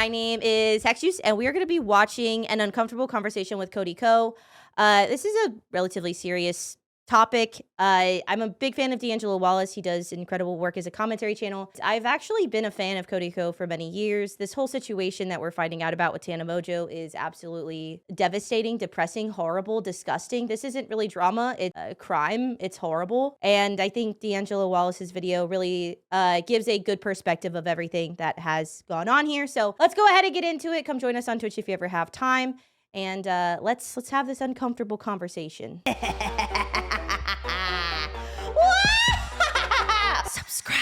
My name is HexJuice, and we are going to be watching an uncomfortable conversation with Cody Ko. This is a relatively serious topic. I'm a big fan of D'Angelo Wallace. He does incredible work as a commentary channel. I've actually been a fan of Cody Ko for many years. This whole situation that we're finding out about with Tana Mongeau is absolutely devastating, depressing, horrible, disgusting. This isn't really drama. It's a crime. It's horrible. And I think D'Angelo Wallace's video really gives a good perspective of everything that has gone on here. So let's go ahead and get into it. Come join us on Twitch if you ever have time. And let's have this uncomfortable conversation. Subscribe.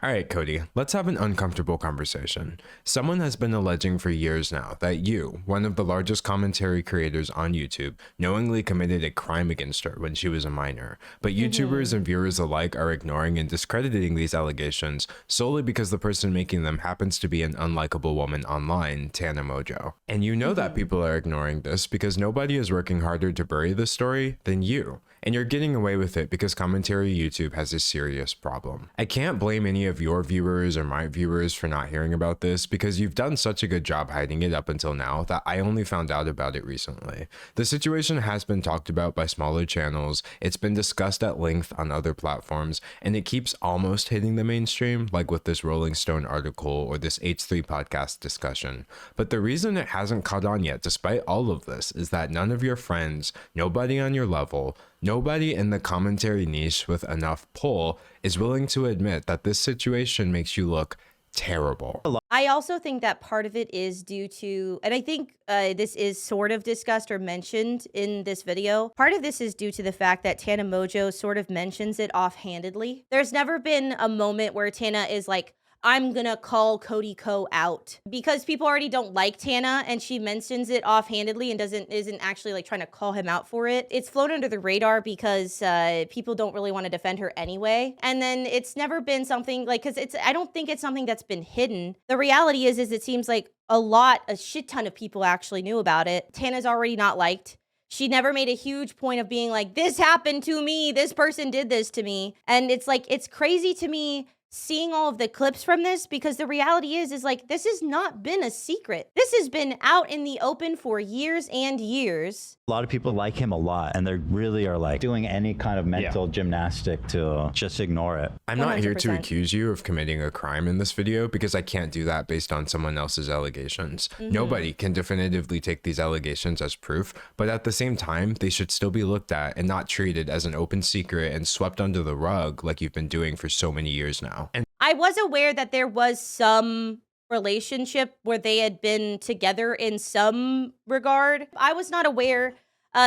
All right, Cody, let's have an uncomfortable conversation. Someone has been alleging for years now that you, one of the largest commentary creators on YouTube, knowingly committed a crime against her when she was a minor. But YouTubers and viewers alike are ignoring and discrediting these allegations solely because the person making them happens to be an unlikable woman online, Tana Mongeau. And you know that people are ignoring this because nobody is working harder to bury this story than you. And you're getting away with it because commentary YouTube has a serious problem. I can't blame any of your viewers or my viewers for not hearing about this because you've done such a good job hiding it up until now that I only found out about it recently. The situation has been talked about by smaller channels, it's been discussed at length on other platforms, and it keeps almost hitting the mainstream, like with this Rolling Stone article or this H3 podcast discussion. But the reason it hasn't caught on yet, despite all of this, is that none of your friends, nobody on your level, nobody in the commentary niche with enough pull is willing to admit that this situation makes you look terrible. I also think that part of it is due to, and I think this is sort of discussed or mentioned in this video, part of this is due to the fact that Tana Mongeau sort of mentions it offhandedly. There's never been a moment where Tana is like, I'm gonna call Cody Ko out, because people already don't like Tana, and she mentions it offhandedly and isn't actually like trying to call him out for it. It's flown under the radar because people don't really want to defend her anyway. And then it's never been something like, I don't think it's something that's been hidden. The reality is it seems like a shit ton of people actually knew about it. Tana's already not liked. She never made a huge point of being like, this happened to me, this person did this to me. And it's like, it's crazy to me seeing all of the clips from this, because the reality is like, this has not been a secret. This has been out in the open for years and years. A lot of people like him a lot, and they really are like doing any kind of mental gymnastic to just ignore it. I'm not 100%. here to accuse you of committing a crime in this video because I can't do that based on someone else's allegations. Nobody can definitively take these allegations as proof, but at the same time, they should still be looked at and not treated as an open secret and swept under the rug like you've been doing for so many years now. And I was aware that there was some relationship where they had been together in some regard. I was not aware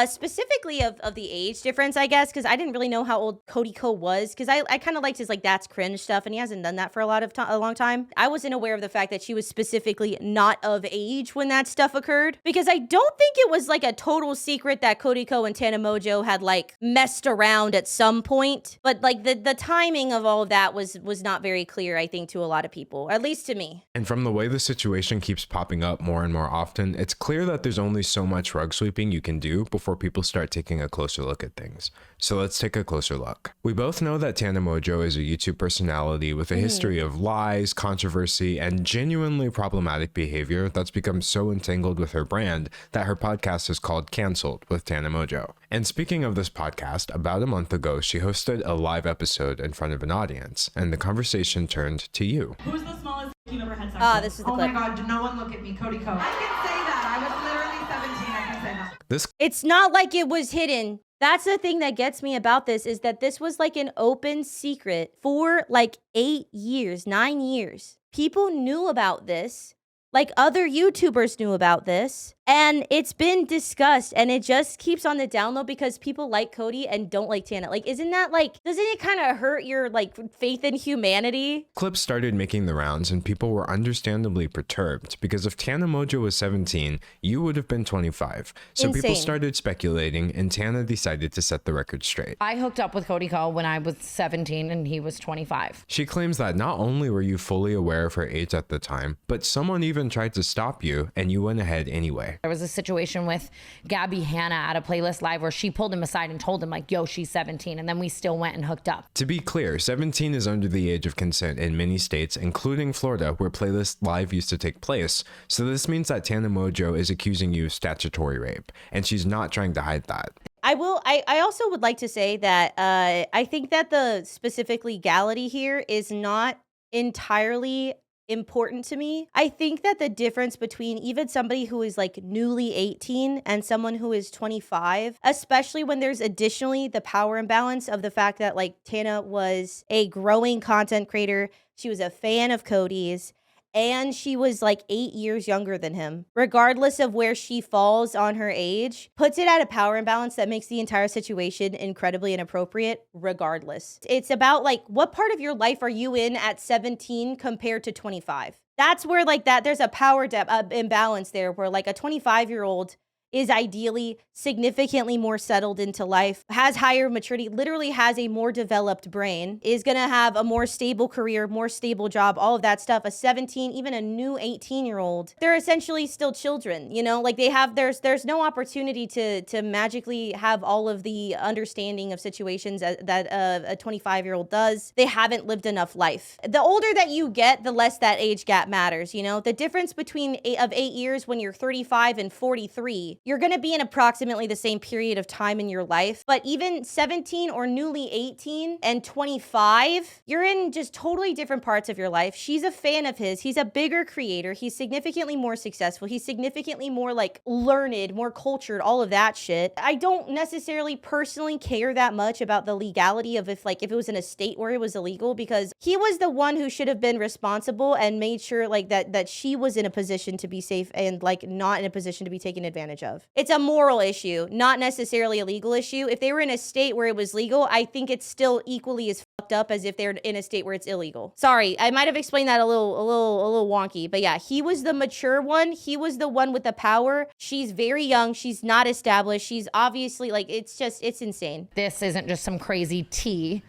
specifically of the age difference, I guess, because I didn't really know how old Cody Ko was, because I kind of liked his like that's cringe stuff, and he hasn't done that for a long time. I wasn't aware of the fact that she was specifically not of age when that stuff occurred, because I don't think it was like a total secret that Cody Ko and Tana Mongeau had like messed around at some point, but like the timing of all of that was not very clear, I think, to a lot of people, at least to me. And from the way the situation keeps popping up more and more often, it's clear that there's only so much rug sweeping you can do before people start taking a closer look at things. So let's take a closer look. We both know that Tana Mongeau is a YouTube personality with a history of lies, controversy, and genuinely problematic behavior that's become so entangled with her brand that her podcast is called Cancelled with Tana Mongeau. And speaking of this podcast, about a month ago, she hosted a live episode in front of an audience, and the conversation turned to you. Who's the smallest you've ever had sex with? This is the Oh clip. my God, no one look at me, Cody Ko. I can say that. I was literally 17. I can say that. It's not like it was hidden. That's the thing that gets me about this, is that this was like an open secret for like 8 years, 9 years. People knew about this. Like, other YouTubers knew about this, and it's been discussed, and it just keeps on the down low because people like Cody and don't like Tana. Like, isn't that like, doesn't it kind of hurt your like faith in humanity? Clips started making the rounds, and people were understandably perturbed because if Tana Mongeau was 17, you would have been 25. So people Insane. started speculating, and Tana decided to set the record straight. I hooked up with Cody Ko when I was 17 and he was 25. She claims that not only were you fully aware of her age at the time, but someone even tried to stop you, and you went ahead anyway. way. There was a situation with Gabby Hanna at a Playlist Live where she pulled him aside and told him like, yo, she's 17. And then we still went and hooked up. To be clear, 17 is under the age of consent in many states, including Florida, where Playlist Live used to take place. So this means that Tana Mojo is accusing you of statutory rape, and she's not trying to hide that. I also would like to say that I think that the specific legality here is not entirely important to me. I think that the difference between even somebody who is like newly 18 and someone who is 25, especially when there's additionally the power imbalance of the fact that like Tana was a growing content creator, she was a fan of Cody's, and she was like 8 years younger than him. Regardless of where she falls on her age, puts it at a power imbalance that makes the entire situation incredibly inappropriate regardless. It's about like, what part of your life are you in at 17 compared to 25? That's where like that, there's a power imbalance there where like a 25-year-old is ideally significantly more settled into life, has higher maturity, literally has a more developed brain, is gonna have a more stable career, more stable job, all of that stuff. A 17, even a new 18-year-old, they're essentially still children, you know? Like they have, there's no opportunity to magically have all of the understanding of situations that a 25-year-old does. They haven't lived enough life. The older that you get, the less that age gap matters, you know? The difference between 8 years when you're 35 and 43, you're going to be in approximately the same period of time in your life. But even 17 or newly 18 and 25, you're in just totally different parts of your life. She's a fan of his. He's a bigger creator. He's significantly more successful. He's significantly more like learned, more cultured, all of that shit. I don't necessarily personally care that much about the legality of if it was in a state where it was illegal, because he was the one who should have been responsible and made sure like that she was in a position to be safe and like not in a position to be taken advantage of. It's a moral issue, not necessarily a legal issue. If they were in a state where it was legal, I think it's still equally as fucked up as if they're in a state where it's illegal. Sorry, I might have explained that a little wonky, but yeah, he was the mature one. He was the one with the power. She's very young. She's not established. She's obviously like, it's insane. This isn't just some crazy tea.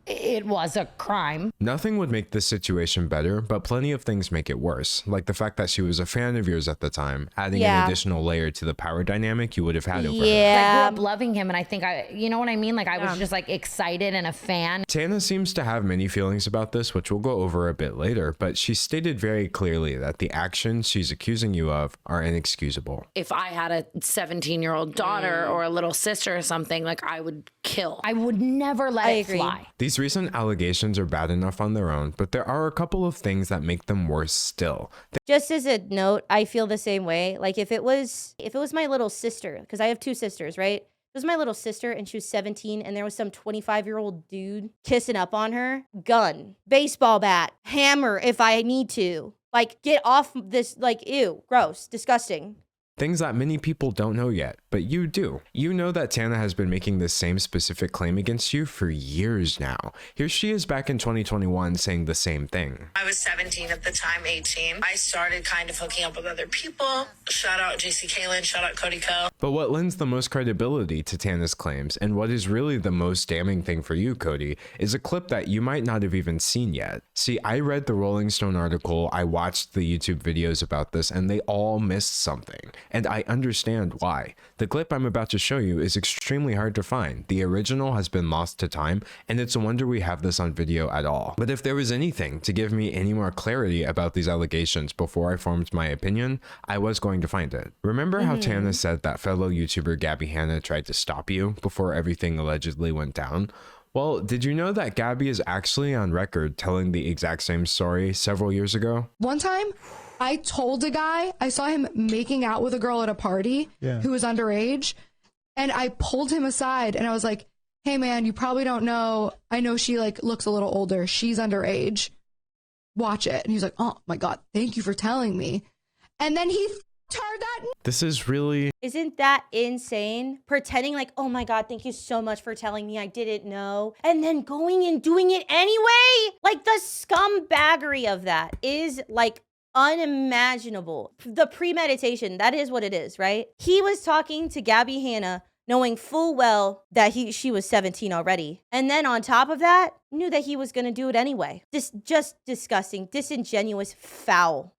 It was a crime. Nothing would make this situation better, but plenty of things make it worse, like the fact that she was a fan of yours at the time, adding an additional layer to the power dynamic you would have had over her. I grew up loving him, and I think you know what I mean? Like, I was just like excited and a fan. Tana seems to have many feelings about this, which we'll go over a bit later, but she stated very clearly that the actions she's accusing you of are inexcusable. If I had a 17-year-old daughter or a little sister or something, like I would kill. I would never let it fly. These recent allegations are bad enough on their own, but there are a couple of things that make them worse still. Just as a note, I feel the same way. Like if it was my little sister, because I have 2 sisters, right? It was my little sister and she was 17 and there was some 25-year-old dude kissing up on her. Gun, baseball bat, hammer if I need to. Like, get off this, like, ew, gross, disgusting. Things that many people don't know yet, but you do. You know that Tana has been making this same specific claim against you for years now. Here she is back in 2021 saying the same thing. I was 17 at the time, 18. I started kind of hooking up with other people. Shout out JC Kalen, shout out Cody Ko. But what lends the most credibility to Tana's claims, and what is really the most damning thing for you, Cody, is a clip that you might not have even seen yet. See, I read the Rolling Stone article, I watched the YouTube videos about this, and they all missed something. And I understand why. The clip I'm about to show you is extremely hard to find. The original has been lost to time, and it's a wonder we have this on video at all. But if there was anything to give me any more clarity about these allegations before I formed my opinion, I was going to find it. Remember how Tana said that fellow YouTuber Gabby Hanna tried to stop you before everything allegedly went down? Well, did you know that Gabby is actually on record telling the exact same story several years ago? One time, I told a guy, I saw him making out with a girl at a party who was underage, and I pulled him aside and I was like, hey man, you probably don't know, I know she like looks a little older, she's underage, watch it. And he was like, oh my God, thank you for telling me. And then he turned that. This is really... Isn't that insane? Pretending like, oh my God, thank you so much for telling me, I didn't know. And then going and doing it anyway? Like, the scumbaggery of that is like unimaginable. The premeditation, that is what it is, right? He was talking to Gabby Hanna knowing full well that she was 17 already. And then on top of that, knew that he was going to do it anyway. Just disgusting, disingenuous, foul.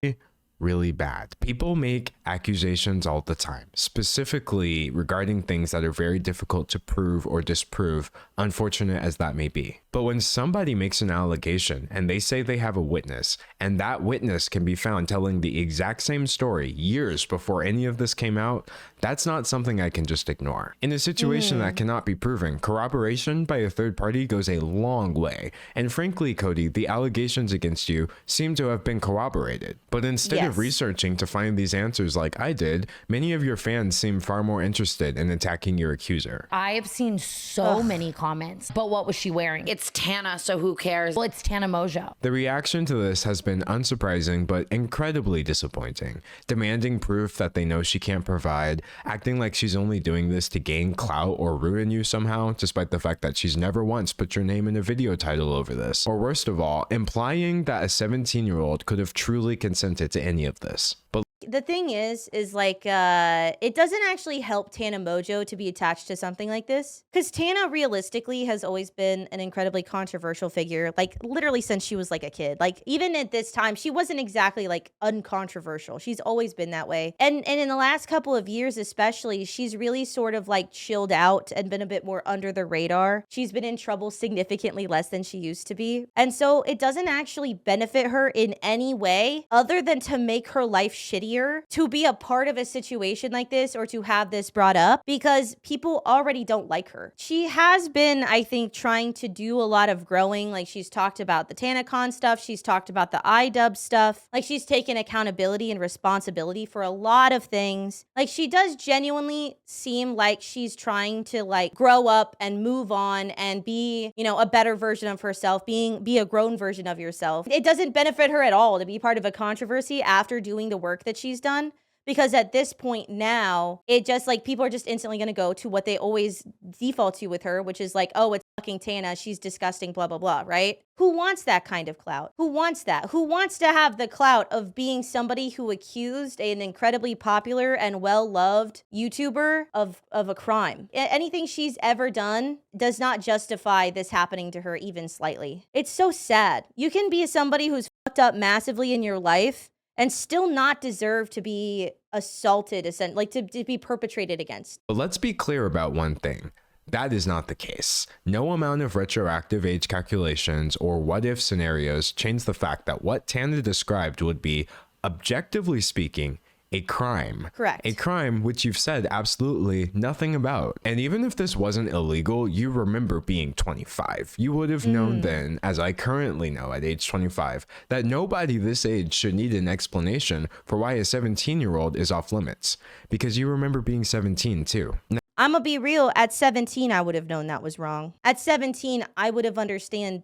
really bad. People make accusations all the time, specifically regarding things that are very difficult to prove or disprove, unfortunate as that may be. But when somebody makes an allegation and they say they have a witness, and that witness can be found telling the exact same story years before any of this came out, that's not something I can just ignore. In a situation that cannot be proven, corroboration by a third party goes a long way. And frankly, Cody, the allegations against you seem to have been corroborated. But instead of researching to find these answers like I did, many of your fans seem far more interested in attacking your accuser. I have seen so many comments, but what was she wearing? It's Tana, so who cares? Well, it's Tana Mojo. The reaction to this has been unsurprising but incredibly disappointing, demanding proof that they know she can't provide, acting like she's only doing this to gain clout or ruin you somehow, despite the fact that she's never once put your name in a video title over this, or worst of all, implying that a 17-year-old could have truly consented to any of this. But the thing is like, it doesn't actually help Tana Mojo to be attached to something like this. Because Tana realistically has always been an incredibly controversial figure, like literally since she was like a kid. Like even at this time, she wasn't exactly like uncontroversial. She's always been that way. And in the last couple of years especially, she's really sort of like chilled out and been a bit more under the radar. She's been in trouble significantly less than she used to be. And so it doesn't actually benefit her in any way other than to make her life shittier to be a part of a situation like this or to have this brought up, because people already don't like her. She has been, I think, trying to do a lot of growing. Like she's talked about the TanaCon stuff. She's talked about the iDub stuff. Like she's taken accountability and responsibility for a lot of things. Like she does genuinely seem like she's trying to like grow up and move on and be, you know, a better version of herself, be a grown version of yourself. It doesn't benefit her at all to be part of a controversy after doing the work that she's done, because at this point now, it just like people are just instantly going to go to what they always default to with her, which is like, oh, it's fucking Tana, she's disgusting, blah, blah, blah, right? Who wants that kind of clout? Who wants that? Who wants to have the clout of being somebody who accused an incredibly popular and well-loved YouTuber of a crime? Anything she's ever done does not justify this happening to her even slightly. It's so sad. You can be somebody who's fucked up massively in your life and still not deserve to be assaulted, like to be perpetrated against. But let's be clear about one thing. That is not the case. No amount of retroactive age calculations or what-if scenarios change the fact that what Tana described would be, objectively speaking, a crime. Correct. A crime which you've said absolutely nothing about. And even if this wasn't illegal, you remember being 25. You would have known then, as I currently know at age 25, that nobody this age should need an explanation for why a 17-year-old is off limits. Because you remember being 17 too. I'm gonna be real, at 17, I would have known that was wrong. At 17, I would have understood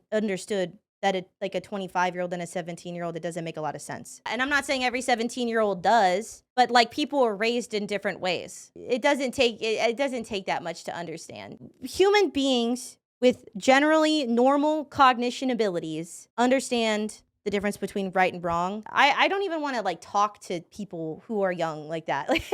that like a 25-year-old and a 17-year-old, it doesn't make a lot of sense. And I'm not saying every 17-year-old does, but like people are raised in different ways. It doesn't take that much to understand. Human beings with generally normal cognition abilities understand the difference between right and wrong. I don't even want to like talk to people who are young like that. Like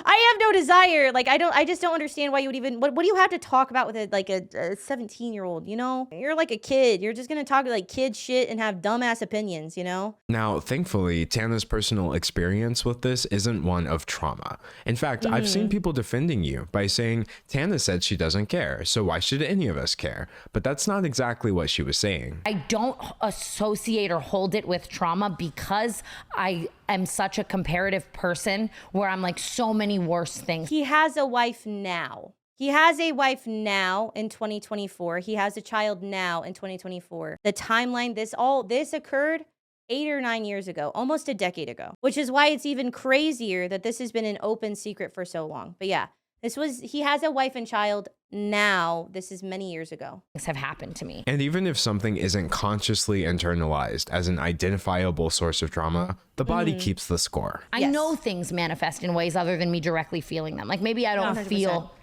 I have no desire. Like I just don't understand why you would even, what do you have to talk about with a 17-year-old, you know? You're like a kid. You're just going to talk like kid shit and have dumbass opinions, you know? Now, thankfully, Tana's personal experience with this isn't one of trauma. In fact, I've seen people defending you by saying, Tana said she doesn't care, so why should any of us care? But that's not exactly what she was saying. I don't associate or hold it with trauma because I am such a comparative person where I'm like so many worse things. He has a wife now. He has a wife now in 2024. He has a child now in 2024. The timeline, this occurred 8 or 9 years ago, almost a decade ago, which is why it's even crazier that this has been an open secret for so long. But yeah, he has a wife and child now. This is many years ago. Things have happened to me. And even if something isn't consciously internalized as an identifiable source of trauma, the body keeps the score. I know things manifest in ways other than me directly feeling them. Like maybe I don't 100%. feel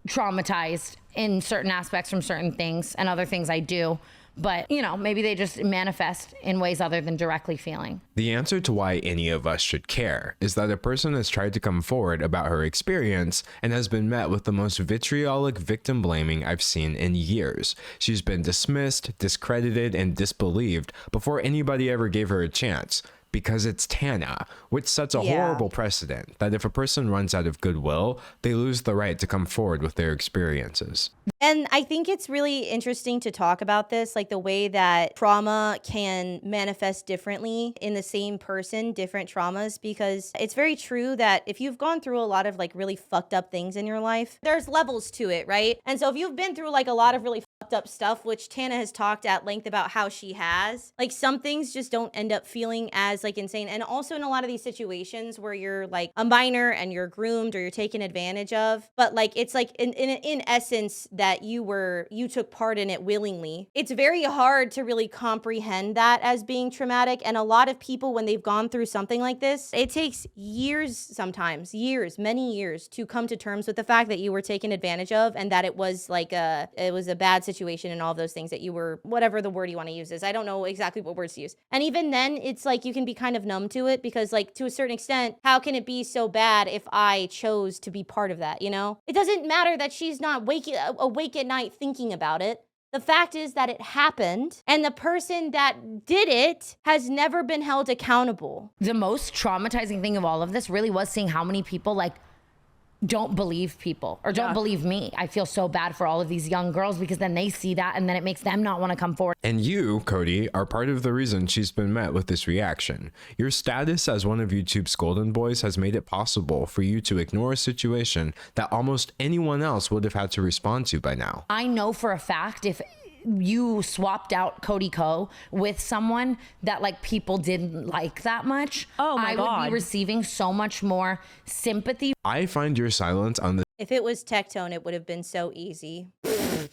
traumatized in certain aspects from certain things, and other things I do. But, you know, maybe they just manifest in ways other than directly feeling. The answer to why any of us should care is that a person has tried to come forward about her experience and has been met with the most vitriolic victim blaming I've seen in years. She's been dismissed, discredited, and disbelieved before anybody ever gave her a chance. because it's Tana, which sets a Yeah. horrible precedent that if a person runs out of goodwill, they lose the right to come forward with their experiences. And I think it's really interesting to talk about this, like the way that trauma can manifest differently in the same person, different traumas, because it's very true that if you've gone through a lot of like really fucked up things in your life, there's levels to it, right? And so if you've been through like a lot of really fucked up stuff, which Tana has talked at length about how she has, like some things just don't end up feeling as like insane. And also in a lot of these situations where you're like a minor and you're groomed or you're taken advantage of, but like it's like in essence that you took part in it willingly. It's very hard to really comprehend that as being traumatic. And a lot of people, when they've gone through something like this, it takes years, sometimes years, many years to come to terms with the fact that you were taken advantage of and that it was like it was a bad situation and all of those things, that you were, whatever the word you want to use is. I don't know exactly what words to use. And even then it's like you can be kind of numb to it because like to a certain extent, how can it be so bad if I chose to be part of that, you know? It doesn't matter that she's not awake at night thinking about it. The fact is that it happened, and the person that did it has never been held accountable. The most traumatizing thing of all of this really was seeing how many people like don't believe people or don't believe me. I feel so bad for all of these young girls because then they see that and then it makes them not want to come forward. And you, Cody, are part of the reason she's been met with this reaction. Your status as one of YouTube's golden boys has made it possible for you to ignore a situation that almost anyone else would have had to respond to by now. I know for a fact if you swapped out Cody Ko with someone that like people didn't like that much, I would be receiving so much more sympathy. I find your silence on this. If it was Tectone, it would have been so easy. I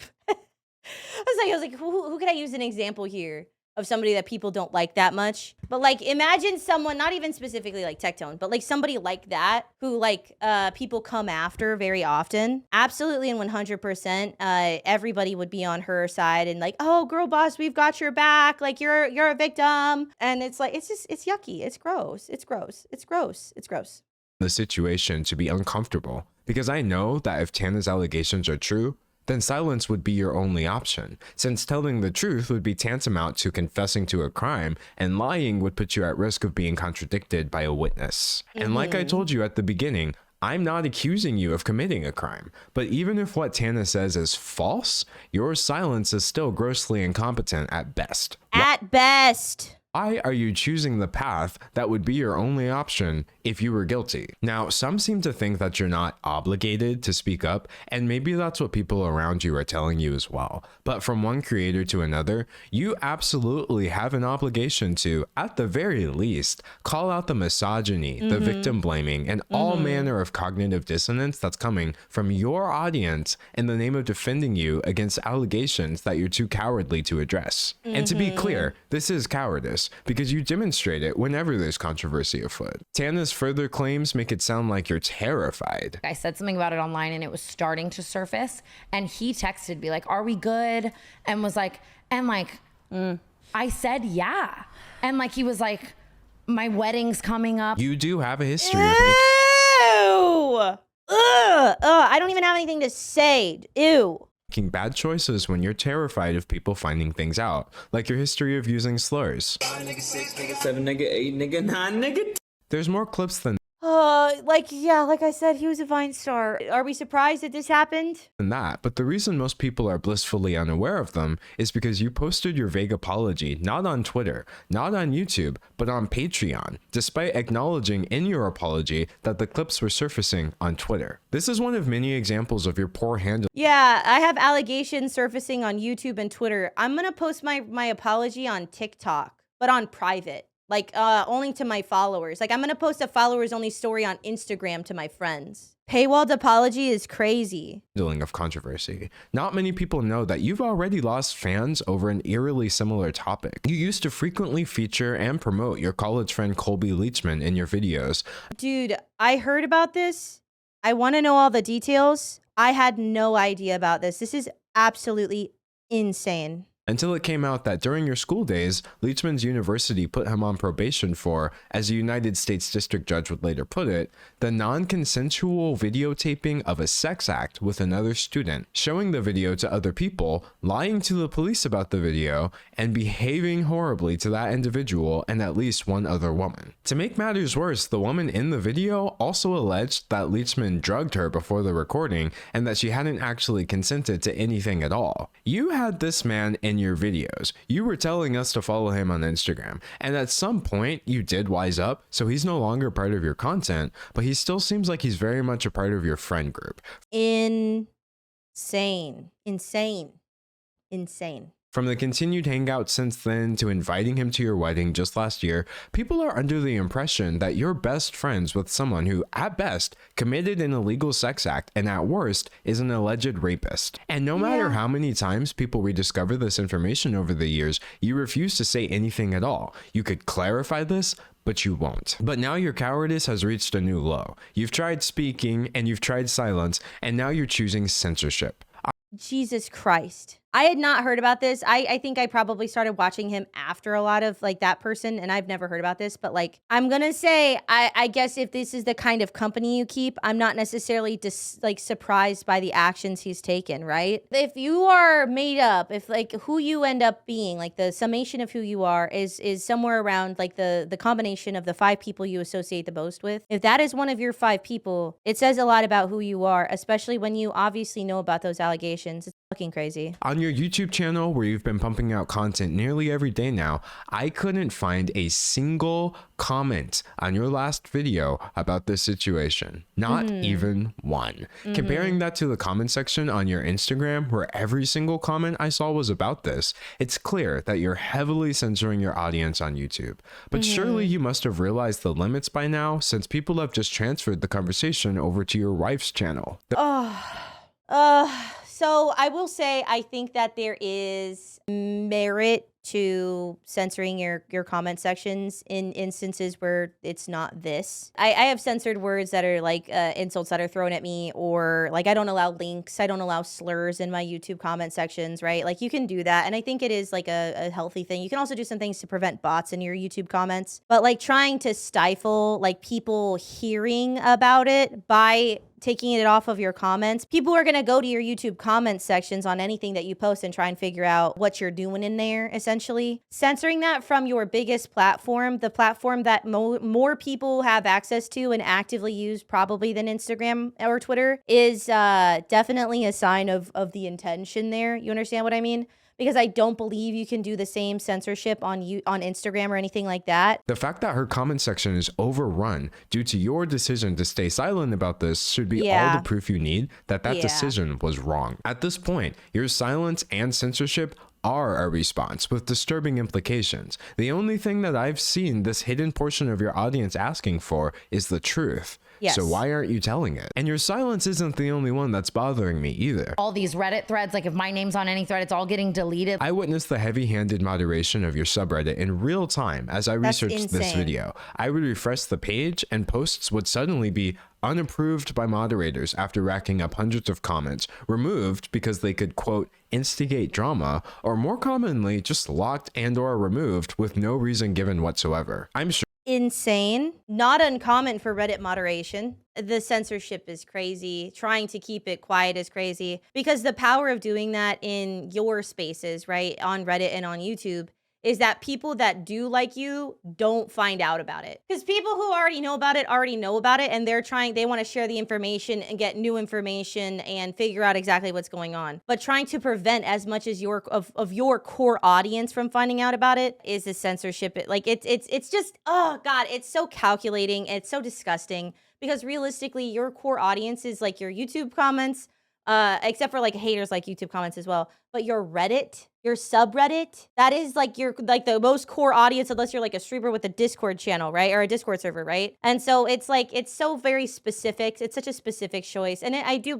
was like, who could I use an example here of somebody that people don't like that much? But like, imagine someone, not even specifically like Tectone, but like somebody like that who like people come after very often. Absolutely, and 100%, everybody would be on her side and like, oh, girl boss, we've got your back. Like you're a victim, and it's like it's yucky. It's gross. It's gross. It's gross. It's gross. The situation to be uncomfortable because I know that if Tana's allegations are true, then silence would be your only option, since telling the truth would be tantamount to confessing to a crime, and lying would put you at risk of being contradicted by a witness. And like I told you at the beginning, I'm not accusing you of committing a crime, but even if what Tana says is false, your silence is still grossly incompetent at best. At best. Why are you choosing the path that would be your only option if you were guilty? Now, some seem to think that you're not obligated to speak up, and maybe that's what people around you are telling you as well. But from one creator to another, you absolutely have an obligation to, at the very least, call out the misogyny, the victim blaming, and all manner of cognitive dissonance that's coming from your audience in the name of defending you against allegations that you're too cowardly to address. And to be clear, this is cowardice, because you demonstrate it whenever there's controversy afoot. Tana's further claims make it sound like you're terrified. I said something about it online and it was starting to surface, and he texted me like, are we good? And was like, I said, yeah. And like, he was like, my wedding's coming up. You do have a history of Ew. Ugh. I don't even have anything to say. Ew. making bad choices when you're terrified of people finding things out, like your history of using slurs. 5, nigga, 6, nigga, 7, nigga, 8, nigga, 9, nigga. There's more clips than like I said, he was a Vine star. Are we surprised that this happened? that, but the reason most people are blissfully unaware of them is because you posted your vague apology not on Twitter, not on YouTube, but on Patreon, despite acknowledging in your apology that the clips were surfacing on Twitter. This is one of many examples of your poor handling. Yeah, I have allegations surfacing on YouTube and Twitter. I'm gonna post my apology on TikTok, but on private. Like, only to my followers. Like, I'm gonna post a followers only story on Instagram to my friends. Paywalled apology is crazy. Of controversy. Not many people know that you've already lost fans over an eerily similar topic. You used to frequently feature and promote your college friend Colby Leachman in your videos. Dude, I heard about this. I wanna know all the details. I had no idea about this. This is absolutely insane. until it came out that during your school days, Leachman's university put him on probation for, as a United States District Judge would later put it, the non-consensual videotaping of a sex act with another student, showing the video to other people, lying to the police about the video, and behaving horribly to that individual and at least one other woman. To make matters worse, the woman in the video also alleged that Leachman drugged her before the recording and that she hadn't actually consented to anything at all. You had this man in your videos. You were telling us to follow him on Instagram, and at some point you did wise up, so he's no longer part of your content, but he still seems like he's very much a part of your friend group. Insane. From the continued hangout since then to inviting him to your wedding just last year, people are under the impression that you're best friends with someone who, at best, committed an illegal sex act and at worst is an alleged rapist. And no matter how many times people rediscover this information over the years, you refuse to say anything at all. You could clarify this, but you won't. But now your cowardice has reached a new low. You've tried speaking and you've tried silence, and now you're choosing censorship. Jesus Christ. I had not heard about this. I think I probably started watching him after a lot of like that person, and I've never heard about this, but like, I'm gonna say, I guess if this is the kind of company you keep, I'm not necessarily surprised by the actions he's taken, right? If you are made up, if like who you end up being, like the summation of who you are is somewhere around like the combination of the 5 people you associate the most with. If that is one of your 5 people, it says a lot about who you are, especially when you obviously know about those allegations. It's fucking crazy. On your YouTube channel, where you've been pumping out content nearly every day now, I couldn't find a single comment on your last video about this situation. Not even one. Comparing that to the comment section on your Instagram, where every single comment I saw was about this, it's clear that you're heavily censoring your audience on YouTube. But surely you must have realized the limits by now, since people have just transferred the conversation over to your wife's channel. So I will say, I think that there is merit to censoring your comment sections in instances where it's not this. I have censored words that are like insults that are thrown at me, or like I don't allow links, I don't allow slurs in my YouTube comment sections, right? Like you can do that, and I think it is like a healthy thing. You can also do some things to prevent bots in your YouTube comments, but like trying to stifle like people hearing about it by taking it off of your comments. People are going to go to your YouTube comment sections on anything that you post and try and figure out what you're doing in there, essentially. Censoring that from your biggest platform, the platform that more people have access to and actively use probably than Instagram or Twitter, is definitely a sign of the intention there. You understand what I mean? Because I don't believe you can do the same censorship on Instagram or anything like that. The fact that her comment section is overrun due to your decision to stay silent about this should be all the proof you need that decision was wrong. At this point, your silence and censorship are a response with disturbing implications. The only thing that I've seen this hidden portion of your audience asking for is the truth. Yes. So why aren't you telling it? And your silence isn't the only one that's bothering me either. All these Reddit threads, like if my name's on any thread, it's all getting deleted. I witnessed the heavy-handed moderation of your subreddit in real time as I researched this video. I would refresh the page and posts would suddenly be unapproved by moderators after racking up hundreds of comments, removed because they could, quote, instigate drama, or more commonly, just locked and or removed with no reason given whatsoever. I'm sure insane. Not uncommon for Reddit moderation. The censorship is crazy. Trying to keep it quiet is crazy, because the power of doing that in your spaces, right, on Reddit and on YouTube, is that people that do like you don't find out about it. Because people who already know about it, and they want to share the information and get new information and figure out exactly what's going on. But trying to prevent as much as your core audience from finding out about it is the censorship. It's just, oh God, it's so calculating. It's so disgusting, because realistically, your core audience is like your YouTube comments, except for like haters like YouTube comments as well. But your Reddit, your subreddit, that is like the most core audience, unless you're like a streamer with a Discord channel, right? Or a Discord server, right? And so it's like, it's so very specific. It's such a specific choice. And I do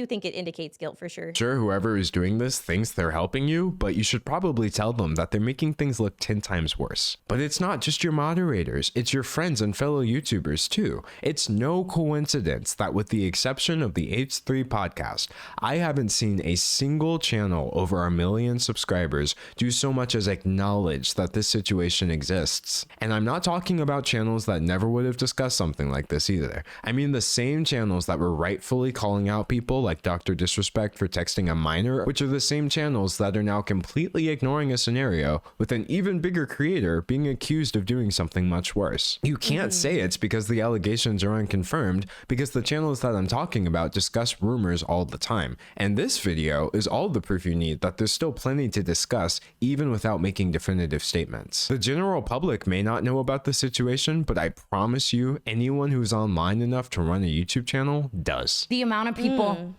think it indicates guilt for sure. Sure, whoever is doing this thinks they're helping you, but you should probably tell them that they're making things look 10 times worse. But it's not just your moderators, it's your friends and fellow YouTubers too. It's no coincidence that with the exception of the H3 podcast, I haven't seen a single channel people over 1 million subscribers do so much as acknowledge that this situation exists. And I'm not talking about channels that never would have discussed something like this either. I mean the same channels that were rightfully calling out people like Dr. Disrespect for texting a minor, which are the same channels that are now completely ignoring a scenario with an even bigger creator being accused of doing something much worse. You can't say it's because the allegations are unconfirmed, because the channels that I'm talking about discuss rumors all the time. And this video is all the proof you need that there's still plenty to discuss even without making definitive statements. The general public may not know about the situation, but I promise you, anyone who's online enough to run a YouTube channel does. The amount of people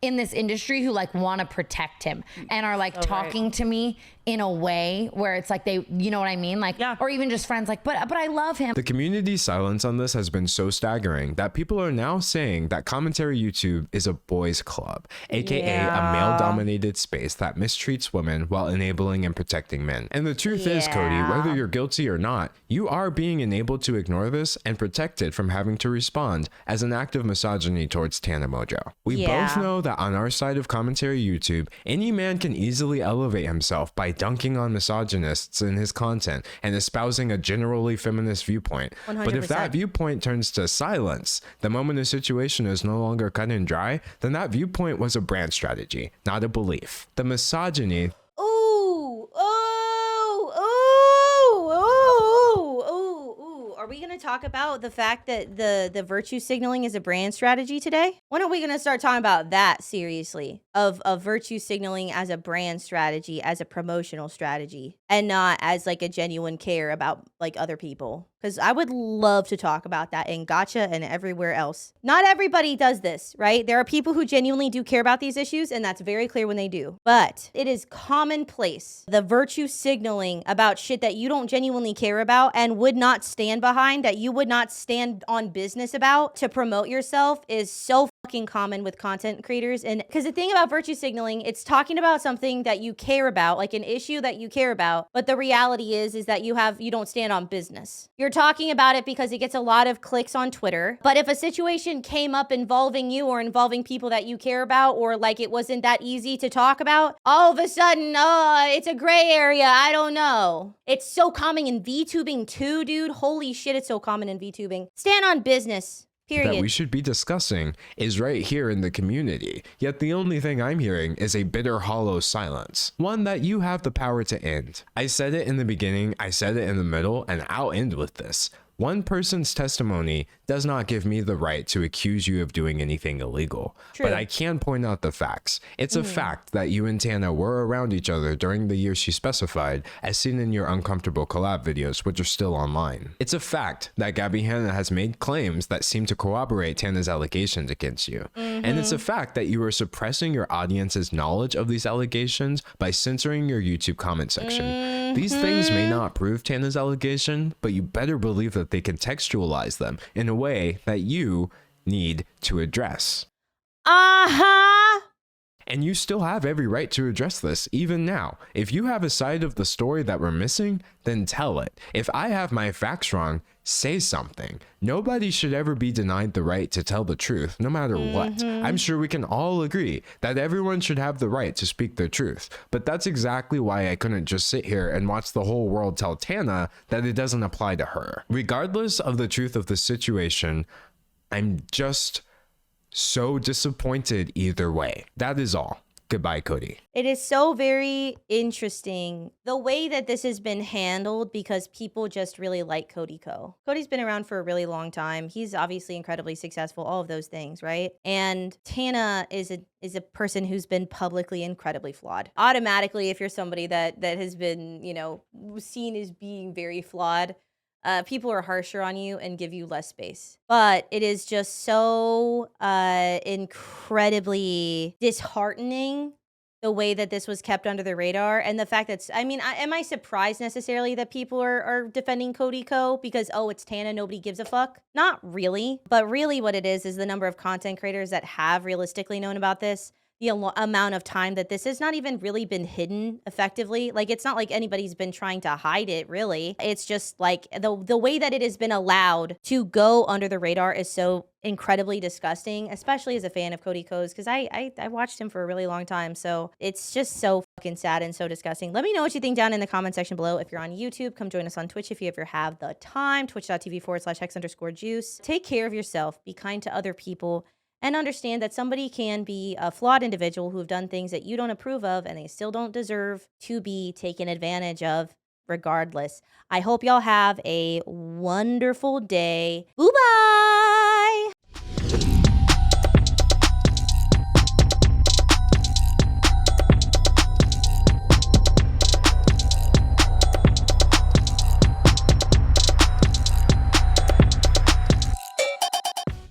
in this industry who like want to protect him and are like talking to me in a way where it's like they, you know what I mean? Like, or even just friends like, but I love him. The community's silence on this has been so staggering that people are now saying that commentary YouTube is a boys club, aka a male-dominated space that mistreats women while enabling and protecting men. And the truth is, Cody, whether you're guilty or not, you are being enabled to ignore this and protected from having to respond as an act of misogyny towards Tana Mojo. We both know that on our side of commentary YouTube, any man can easily elevate himself by dunking on misogynists in his content and espousing a generally feminist viewpoint. 100%. But if that viewpoint turns to silence the moment a situation is no longer cut and dry, then that viewpoint was a brand strategy, not a belief. The misogyny Are we going to talk about the fact that the virtue signaling is a brand strategy today? When are we going to start talking about that seriously? Of virtue signaling as a brand strategy, as a promotional strategy, and not as like a genuine care about like other people? Because I would love to talk about that in Gotcha and everywhere else. Not everybody does this, right? There are people who genuinely do care about these issues, and that's very clear when they do. But it is commonplace. The virtue signaling about shit that you don't genuinely care about and would not stand behind, that you would not stand on business about to promote yourself, is so fucking common with content creators. And because the thing about virtue signaling, it's talking about something that you care about, like an issue that you care about. But the reality is that you don't stand on business. You're talking about it because it gets a lot of clicks on Twitter. But if a situation came up involving you or involving people that you care about, or like it wasn't that easy to talk about, all of a sudden, it's a gray area. I don't know. It's so common in VTubing too, dude. Holy shit, it's so common in VTubing. Stand on business. Period. That we should be discussing is right here in the community. Yet the only thing I'm hearing is a bitter, hollow silence. One that you have the power to end. I said it in the beginning, I said it in the middle, and I'll end with this. One person's testimony does not give me the right to accuse you of doing anything illegal. True. But I can point out the facts. It's a fact that you and Tana were around each other during the year she specified, as seen in your uncomfortable collab videos, which are still online. It's a fact that Gabby Hanna has made claims that seem to corroborate Tana's allegations against you. And it's a fact that you are suppressing your audience's knowledge of these allegations by censoring your YouTube comment section. These things may not prove Tana's allegation, but you better believe that they contextualize them in a way that you need to address. And you still have every right to address this, even now. If you have a side of the story that we're missing, then tell it. If I have my facts wrong, say something. Nobody should ever be denied the right to tell the truth, no matter what. I'm sure we can all agree that everyone should have the right to speak their truth. But that's exactly why I couldn't just sit here and watch the whole world tell Tana that it doesn't apply to her. Regardless of the truth of the situation, I'm just so disappointed either way. That is all. Goodbye, Cody. It is so very interesting the way that this has been handled, because people just really like Cody Ko. Cody's been around for a really long time. He's obviously incredibly successful, all of those things, right? And Tana is a person who's been publicly incredibly flawed. Automatically, if you're somebody that has been, seen as being very flawed, people are harsher on you and give you less space. But it is just so incredibly disheartening the way that this was kept under the radar, and the fact that, am I surprised necessarily that people are defending Cody Ko because, it's Tana, nobody gives a fuck? Not really. But really what it is the number of content creators that have realistically known about this the amount of time that this has not even really been hidden effectively. Like, it's not like anybody's been trying to hide it, really. It's just like the way that it has been allowed to go under the radar is so incredibly disgusting, especially as a fan of Cody Ko's, because I watched him for a really long time. So it's just so fucking sad and so disgusting. Let me know what you think down in the comment section below. If you're on YouTube, come join us on Twitch if you ever have the time, twitch.tv/hex_juice. Take care of yourself, be kind to other people, and understand that somebody can be a flawed individual who have done things that you don't approve of, and they still don't deserve to be taken advantage of regardless. I hope y'all have a wonderful day. Boo-bye!